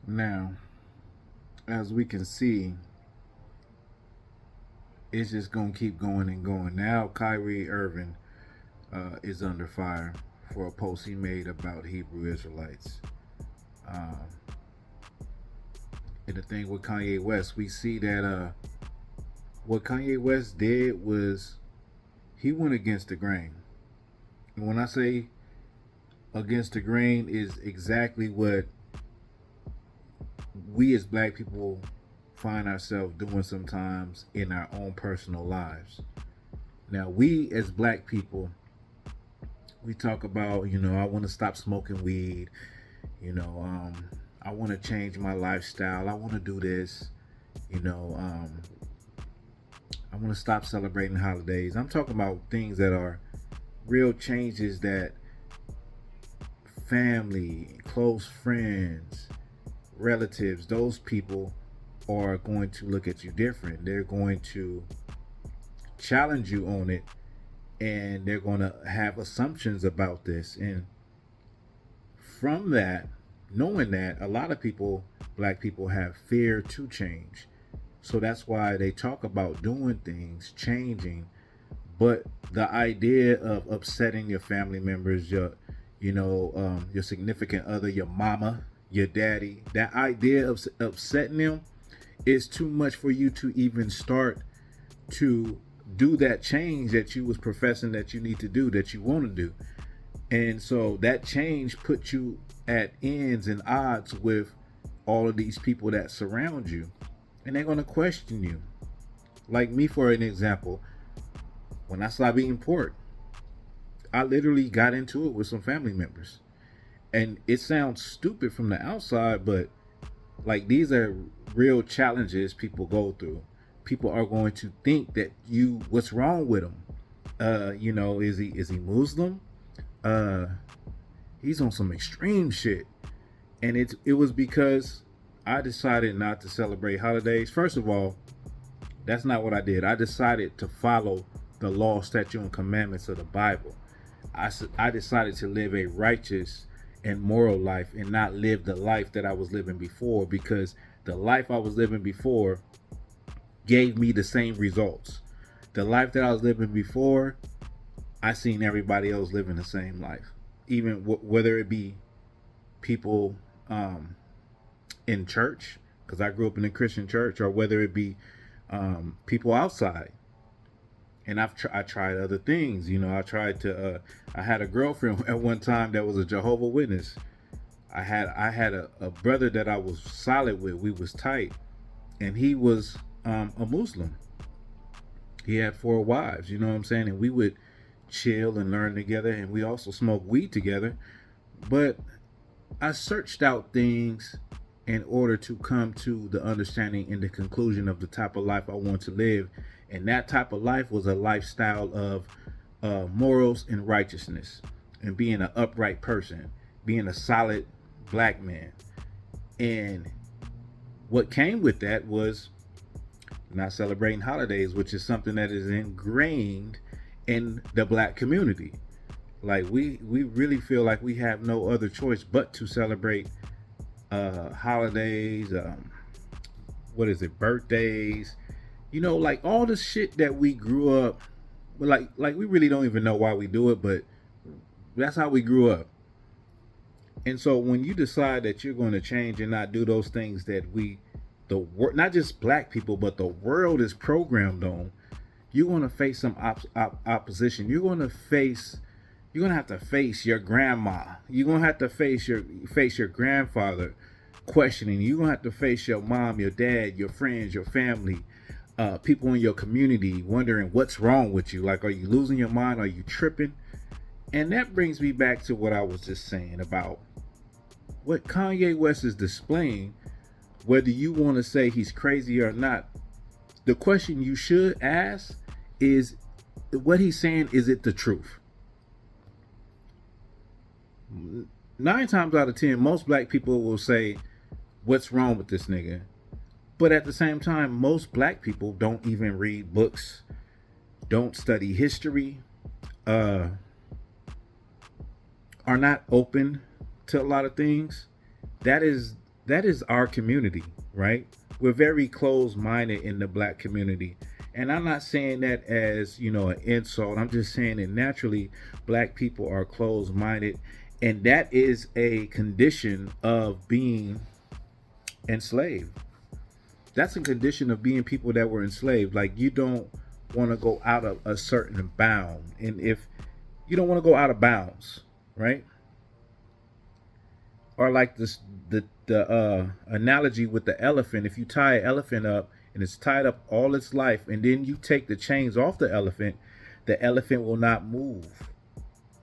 Now, as we can see, it's just gonna keep going and going. Now, Kyrie Irving is under fire for a post he made about Hebrew Israelites. Um, and the thing with Kanye West, we see that what Kanye West did was he went against the grain. And when I say against the grain, is exactly what we as black people find ourselves doing sometimes in our own personal lives. Now, we as black people, we talk about, I want to stop smoking weed, you know, I want to change my lifestyle, I want to do this, you know, I want to stop celebrating holidays. I'm talking about things that are real changes that family, close friends, relatives, those people are going to look at you different. They're going to challenge you on it, and they're going to have assumptions about this. And from that, knowing that, a lot of people, black people, have fear to change. So that's why they talk about doing things, changing. But the idea of upsetting your family members, your significant other, your mama, your daddy, that idea of upsetting them is too much for you to even start to do that change that you was professing that you need to do, that you want to do. And so that change puts you at ends and odds with all of these people that surround you, and they're going to question you. Like me, for an example, when I stopped eating pork, I literally got into it with some family members. And it sounds stupid from the outside, but like these are real challenges people go through. People are going to think that what's wrong with him? Is he Muslim? Uh, he's on some extreme shit, and it was because I decided not to celebrate holidays. First of all, that's not what I did. I decided to follow the law, statute, and commandments of the Bible. I decided to live a righteous and moral life and not live the life that I was living before, because the life I was living before gave me the same results. The life that I was living before, I seen everybody else living the same life, even whether it be people in church, because I grew up in a Christian church, or whether it be people outside. And I tried other things. I tried to. I had a girlfriend at one time that was a Jehovah Witness. I had a brother that I was solid with. We was tight, and he was a Muslim. He had four wives. You know what I'm saying? And we would chill and learn together, and we also smoked weed together. But I searched out things in order to come to the understanding and the conclusion of the type of life I want to live. And that type of life was a lifestyle of morals and righteousness, and being an upright person, being a solid black man. And what came with that was not celebrating holidays, which is something that is ingrained in the black community. Like we really feel like we have no other choice but to celebrate holidays. What is it? Birthdays. Like all the shit that we grew up. Like we really don't even know why we do it, but that's how we grew up. And so when you decide that you're going to change and not do those things that not just black people, but the world is programmed on, you're going to face some opposition. You're gonna have to face your grandma. You're gonna have to face your grandfather questioning. You're gonna have to face your mom, your dad, your friends, your family, people in your community wondering what's wrong with you. Like, are you losing your mind? Are you tripping? And that brings me back to what I was just saying about what Kanye West is displaying. Whether you want to say he's crazy or not, the question you should ask is, what he's saying, is it the truth? 9 times out of 10, most black people will say, what's wrong with this nigga? But at the same time, most black people don't even read books, don't study history, uh, are not open to a lot of things. That is that is our community, right? We're very closed-minded in the black community. And I'm not saying that as, an insult. I'm just saying that naturally black people are closed-minded, and that is a condition of being enslaved. That's a condition of being people that were enslaved. Like, you don't want to go out of a certain bound. And if you don't want to go out of bounds, right? Or like this, the analogy with the elephant. If you tie an elephant up and it's tied up all its life, and then you take the chains off the elephant will not move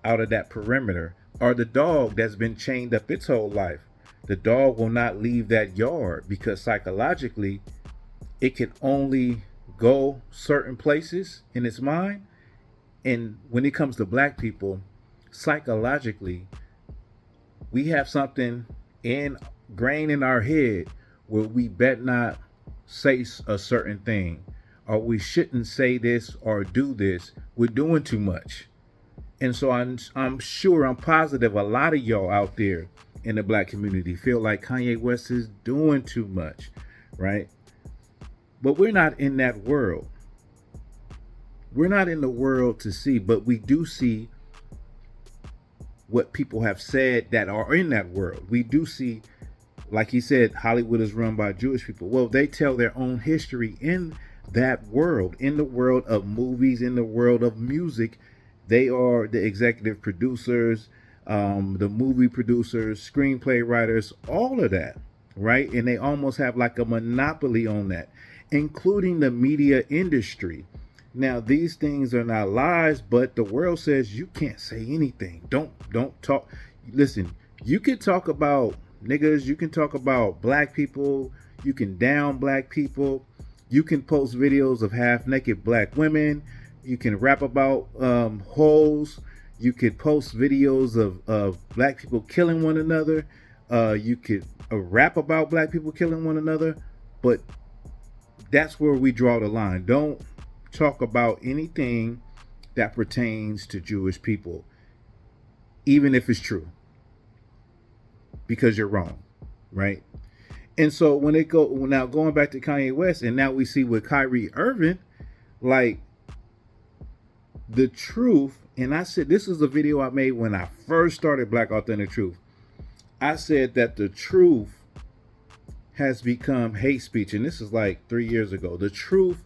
out of that perimeter. Or the dog that's been chained up its whole life, the dog will not leave that yard, because psychologically it can only go certain places in its mind. And when it comes to black people, psychologically, we have something ingrained in our head where we bet not say a certain thing, or we shouldn't say this or do this. We're doing too much. And so I'm sure, I'm positive a lot of y'all out there in the black community feel like Kanye West is doing too much, right? But we're not in that world. We're not in the world to see, but we do see what people have said that are in that world. We do see, like he said, Hollywood is run by Jewish people. Well, they tell their own history in that world, in the world of movies, in the world of music. They are the executive producers, the movie producers, screenplay writers, all of that, right? And they almost have like a monopoly on that, including the media industry. Now, these things are not lies, but the world says you can't say anything. Don't talk. Listen, you can talk about niggas, you can talk about black people, you can down black people, you can post videos of half naked black women, you can rap about hoes, you could post videos of black people killing one another, you could rap about black people killing one another, but that's where we draw the line. Don't talk about anything that pertains to Jewish people, even if it's true, because you're wrong, right? And so when it go now, going back to Kanye West, and now we see with Kyrie Irving, like the truth. And I said, this is a video I made when I first started Black Authentic Truth. I said that the truth has become hate speech, and this is like 3 years ago. The truth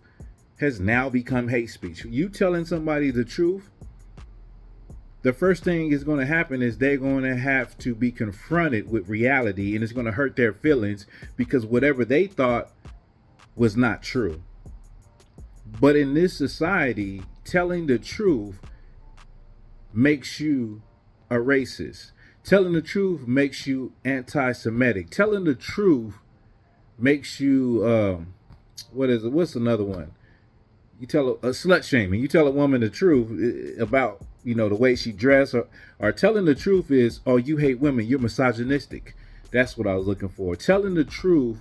has now become hate speech. You telling somebody the truth, the first thing is going to happen is they're going to have to be confronted with reality, and it's going to hurt their feelings because whatever they thought was not true. But in this society, telling the truth makes you a racist. Telling the truth makes you anti-Semitic. Telling the truth makes you what's another one? You tell a slut shaming. You tell a woman the truth about the way she dressed, or telling the truth is, oh, you hate women, you're misogynistic. That's what I was looking for. Telling the truth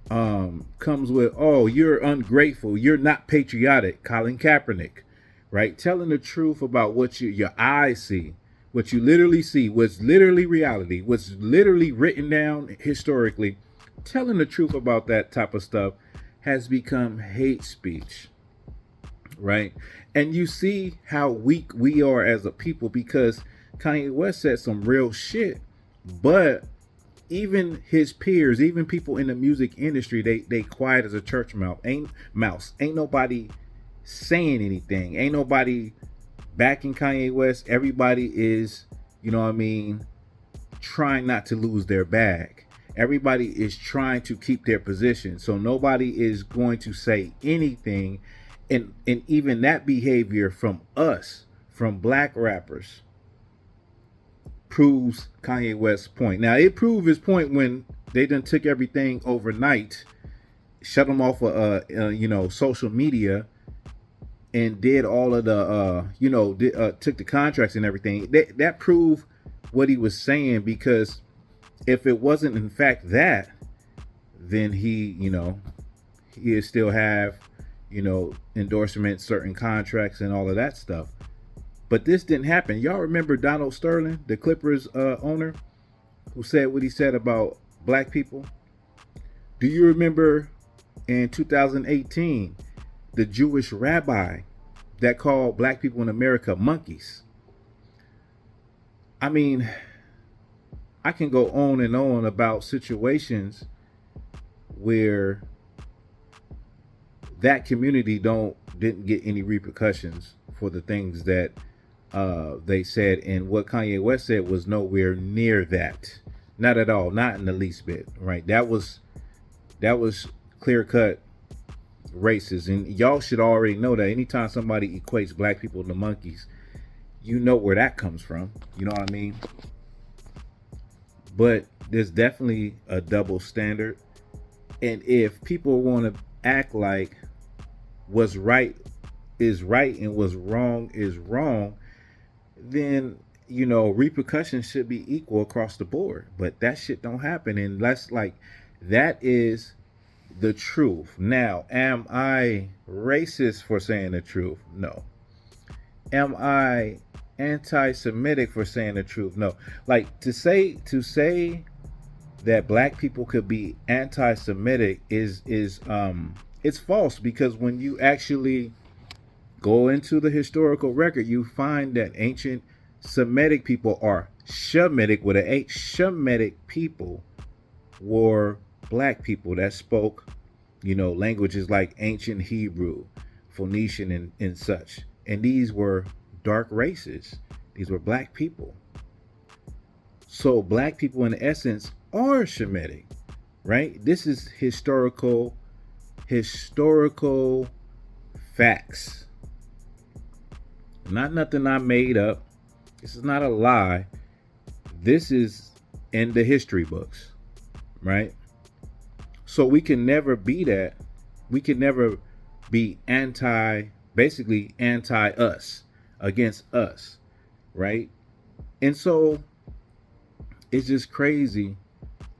comes with, oh, you're ungrateful, you're not patriotic, Colin Kaepernick, right? Telling the truth about what your eyes see, what you literally see, what's literally reality, what's literally written down historically. Telling the truth about that type of stuff has become hate speech, right? And you see how weak we are as a people, because Kanye West said some real shit, but even his peers, even people in the music industry, they quiet as a church mouse. Ain't nobody saying anything. Ain't nobody backing Kanye West. Everybody is, trying not to lose their bag. Everybody is trying to keep their position. So nobody is going to say anything. And even that behavior from us, from black rappers, proves Kanye West's point. Now, it proved his point when they done took everything overnight, shut him off of social media, and did all of the took the contracts and everything. That proved what he was saying, because if it wasn't in fact that, then he would still have endorsements, certain contracts, and all of that stuff. But this didn't happen. Y'all remember Donald Sterling, the Clippers owner, who said what he said about black people? Do you remember in 2018 the Jewish rabbi that called black people in America monkeys? I mean, I can go on and on about situations where that community didn't get any repercussions for the things that they said, and what Kanye West said was nowhere near that, not at all, not in the least bit. Right? That was clear cut racist, and y'all should already know that. Anytime somebody equates black people to monkeys, you know where that comes from. You know what I mean? But there's definitely a double standard, and if people want to act like what's right is right and what's wrong is wrong, then repercussions should be equal across the board. But that shit don't happen, and that's like, that is the truth. Now, am I racist for saying the truth? No. Am I anti-Semitic for saying the truth? No. Like, to say that black people could be anti-Semitic is it's false, because when you actually go into the historical record, you find that ancient Semitic people, are Shemitic with an H, Shemitic people were black people that spoke, languages like ancient Hebrew, Phoenician, and such. And these were dark races. These were black people. So black people in essence are Shemitic, right? This is historical facts. Not nothing I made up. This is not a lie. This is in the history books, right? So we can never be that. We can never be basically anti us, against us, right? And so it's just crazy.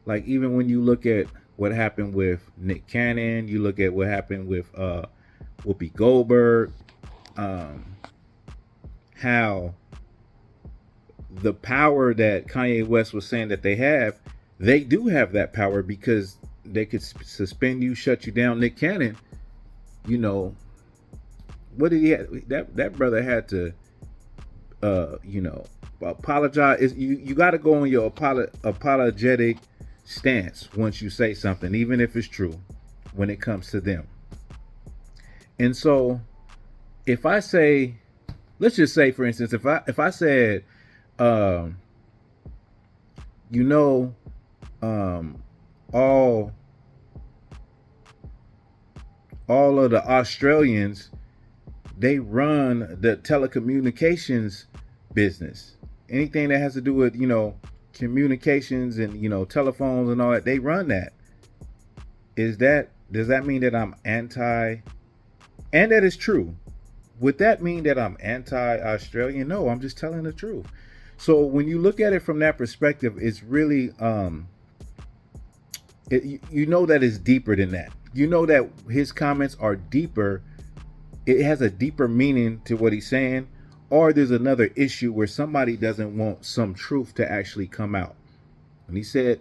Like, even when you look at what happened with Nick Cannon, you look at what happened with Whoopi Goldberg, how the power that Kanye West was saying that they do have that power, because they could suspend you, shut you down. Nick Cannon, what did he have? That brother had to, apologize. You got to go on your apologetic stance once you say something, even if it's true, when it comes to them. And so, if I say, let's just say, for instance, if I said, all of the Australians, they run the telecommunications business. Anything that has to do with, communications and, telephones and all that, they run that. Does that mean that I'm anti? And that is true. Would that mean that I'm anti-Australian? No, I'm just telling the truth. So when you look at it from that perspective, it's really, that it's deeper than that. That his comments are deeper. It has a deeper meaning to what he's saying, or there's another issue where somebody doesn't want some truth to actually come out. When he said,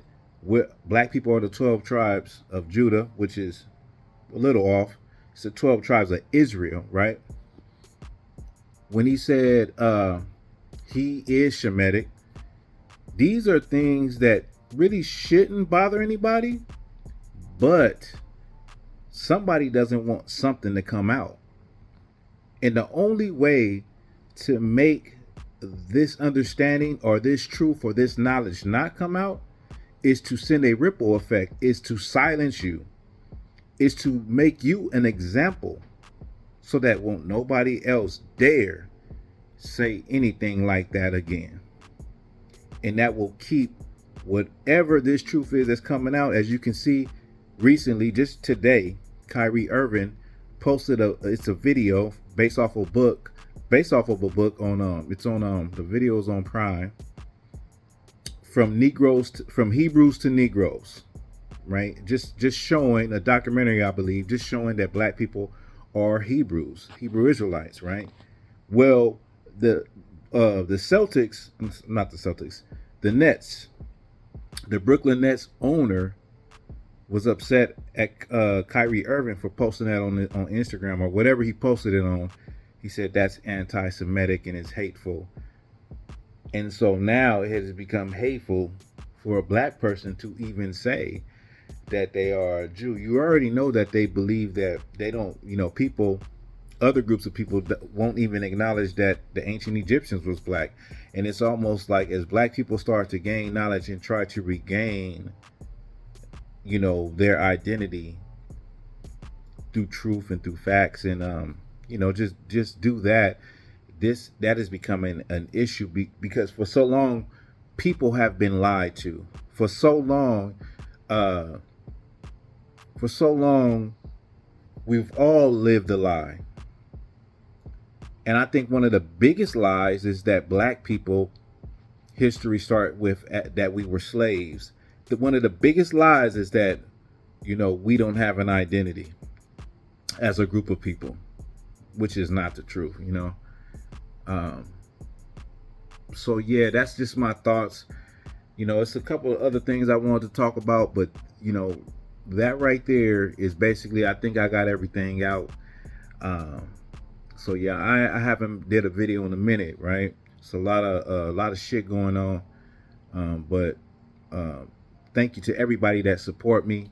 black people are the 12 tribes of Judah, which is a little off. It's the 12 tribes of Israel, right? When he said he is Shemitic, these are things that really shouldn't bother anybody, but somebody doesn't want something to come out. And the only way to make this understanding or this truth or this knowledge not come out is to send a ripple effect, is to silence you, is to make you an example, so that won't nobody else dare say anything like that again. And that will keep whatever this truth is that's coming out. As you can see, recently, just today, Kyrie Irving posted it's a video based off of a book on it's on the video's on Prime, from Hebrews to Negroes, right? Just showing a documentary, I believe, just showing that black people are Hebrew Israelites, right? Well, the Nets The Brooklyn Nets owner was upset at Kyrie Irving for posting that on Instagram or whatever he posted it on. He said that's anti-Semitic and it's hateful. And so now it has become hateful for a black person to even say that they are a Jew. You already know that they believe that they don't, people, other groups of people won't even acknowledge that the ancient Egyptians was black. And it's almost like as black people start to gain knowledge and try to regain, their identity through truth and through facts and, just do that. That is becoming an issue because for so long, people have been lied to. For so long, we've all lived a lie. And I think one of the biggest lies is that black people history start with that we were slaves. One of the biggest lies is that, we don't have an identity as a group of people, which is not the truth, So yeah, that's just my thoughts. It's a couple of other things I wanted to talk about, but that right there is basically, I think I got everything out. So yeah, I haven't did a video in a minute, right? It's a lot of shit going on. But thank you to everybody that support me.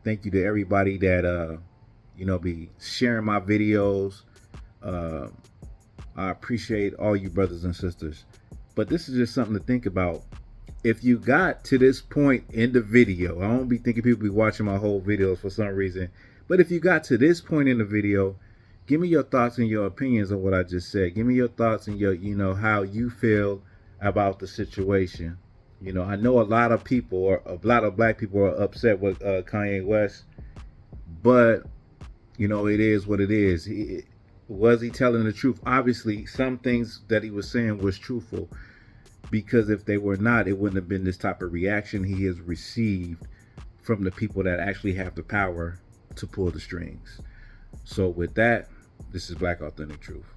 Thank you to everybody that be sharing my videos. I appreciate all you brothers and sisters. But this is just something to think about. If you got to this point in the video, I don't be thinking people be watching my whole videos for some reason. But if you got to this point in the video, give me your thoughts and your opinions on what I just said. Give me your thoughts and your, how you feel about the situation. I know a lot of people, or a lot of black people, are upset with Kanye West, but it is what it is. Was he telling the truth? Obviously, some things that he was saying was truthful, because if they were not, it wouldn't have been this type of reaction he has received from the people that actually have the power to pull the strings. So with that, this is Black Authentic Truth.